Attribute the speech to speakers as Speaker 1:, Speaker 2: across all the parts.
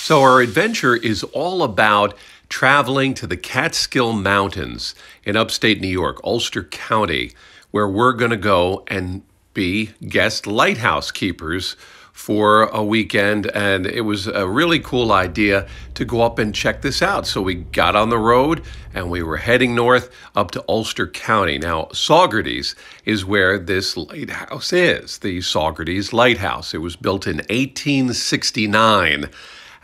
Speaker 1: So our adventure is all about traveling to the Catskill Mountains in upstate New York, Ulster County, where we're going to go and be guest lighthouse keepers for a weekend. And it was a really cool idea to go up and check this out. So we got on the road and we were heading north up to Ulster County. Now, Socrates is where this lighthouse is, the Socrates Lighthouse. It was built in 1869.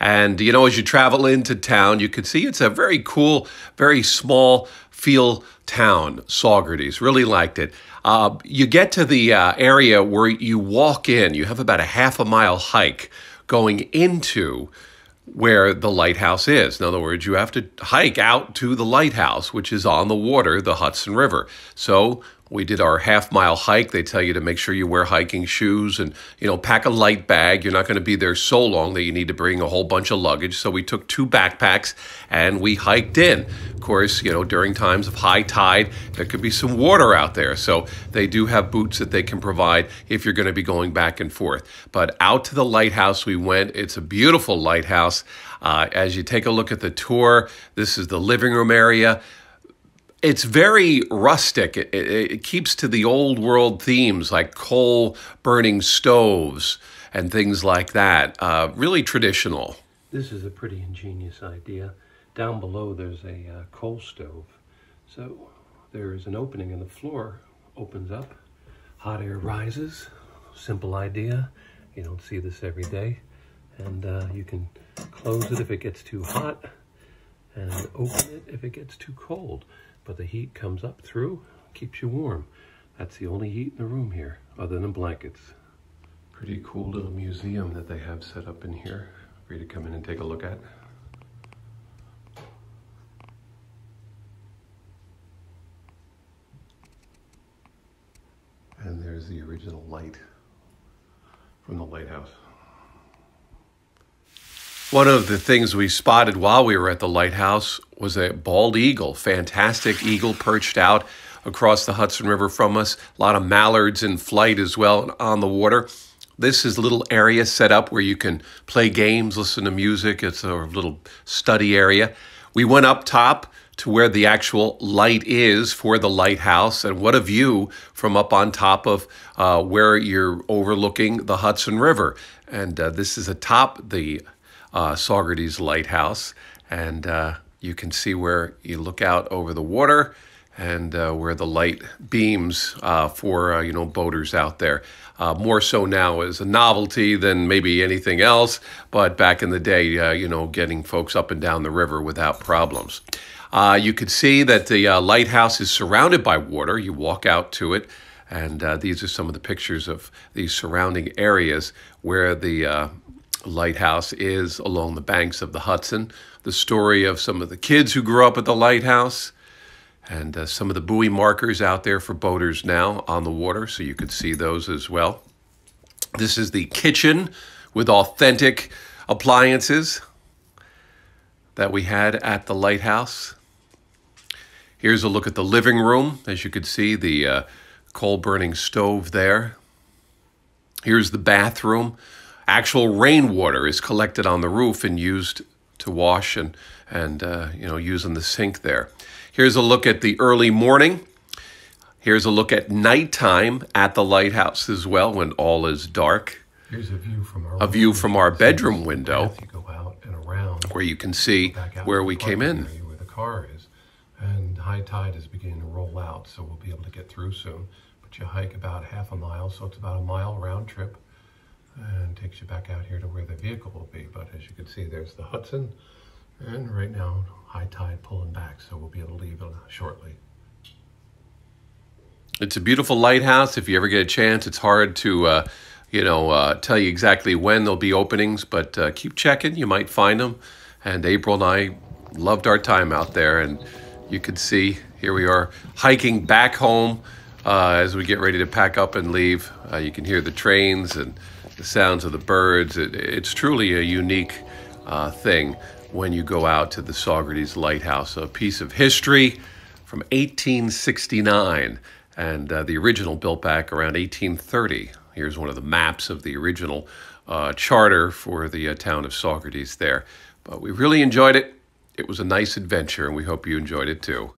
Speaker 1: And, you know, as you travel into town, you can see it's a very cool, very small feel town, Socrates. Really liked it. You get to the area where you walk in. You have about a half-a-mile hike going into where the lighthouse is. In other words, you have to hike out to the lighthouse, which is on the water, the Hudson River. So we did our half-mile hike. They tell you to make sure you wear hiking shoes and, you know, pack a light bag. You're not going to be there so long that you need to bring a whole bunch of luggage. So we took 2 backpacks and we hiked in. Of course, you know, during times of high tide, there could be some water out there. So they do have boots that they can provide if you're going to be going back and forth. But out to the lighthouse we went. It's a beautiful lighthouse. As you take a look at the tour, this is the living room area. It's very rustic. It keeps to the old world themes like coal burning stoves and things like that. Really traditional.
Speaker 2: This is a pretty ingenious idea. Down below there's a coal stove. So there's an opening in the floor, opens up, hot air rises. Simple idea. You don't see this every day. And you can close it if it gets too hot and open it if it gets too cold. But the heat comes up through, keeps you warm. That's the only heat in the room here, other than blankets.
Speaker 1: Pretty cool little museum that they have set up in here for you to come in and take a look at. And there's the original light from the lighthouse. One of the things we spotted while we were at the lighthouse was a bald eagle, fantastic eagle perched out across the Hudson River from us. A lot of mallards in flight as well on the water. This is a little area set up where you can play games, listen to music. It's a little study area. We went up top to where the actual light is for the lighthouse, and what a view from up on top of where you're overlooking the Hudson River. And this is atop the Socrates Lighthouse, and you can see where you look out over the water and where the light beams for you know, boaters out there. More so now as a novelty than maybe anything else, but back in the day, you know, getting folks up and down the river without problems. You could see that the lighthouse is surrounded by water. You walk out to it, and these are some of the pictures of these surrounding areas where the lighthouse is along the banks of the Hudson. The story of some of the kids who grew up at the lighthouse, and some of the buoy markers out there for boaters now on the water, so you could see those as well. This is the kitchen with authentic appliances that we had at the lighthouse. Here's a look at the living room. As you could see, the coal-burning stove there. Here's the bathroom. Actual rainwater is collected on the roof and used to wash and you know, using the sink there. Here's a look at the early morning. Here's a look at nighttime at the lighthouse as well, when all is dark.
Speaker 2: Here's a view from our
Speaker 1: bedroom window.
Speaker 2: You go out and around,
Speaker 1: where you can see where we came in.
Speaker 2: Where the car is, and high tide is beginning to roll out, so we'll be able to get through soon. But you hike about half a mile, so it's about a mile round trip, and takes you back out here to where the vehicle will be. But as you can see, there's the Hudson, and right now, high tide pulling back, so we'll be able to leave it shortly.
Speaker 1: It's a beautiful lighthouse. If you ever get a chance, it's hard to, you know, tell you exactly when there'll be openings, but keep checking. You might find them. And April and I loved our time out there, and you can see here we are hiking back home as we get ready to pack up and leave. You can hear the trains and the sounds of the birds. It's truly a unique thing when you go out to the Socrates Lighthouse, a piece of history from 1869, and the original built back around 1830. Here's one of the maps of the original charter for the town of Socrates there. But we really enjoyed it. It was a nice adventure, and we hope you enjoyed it too.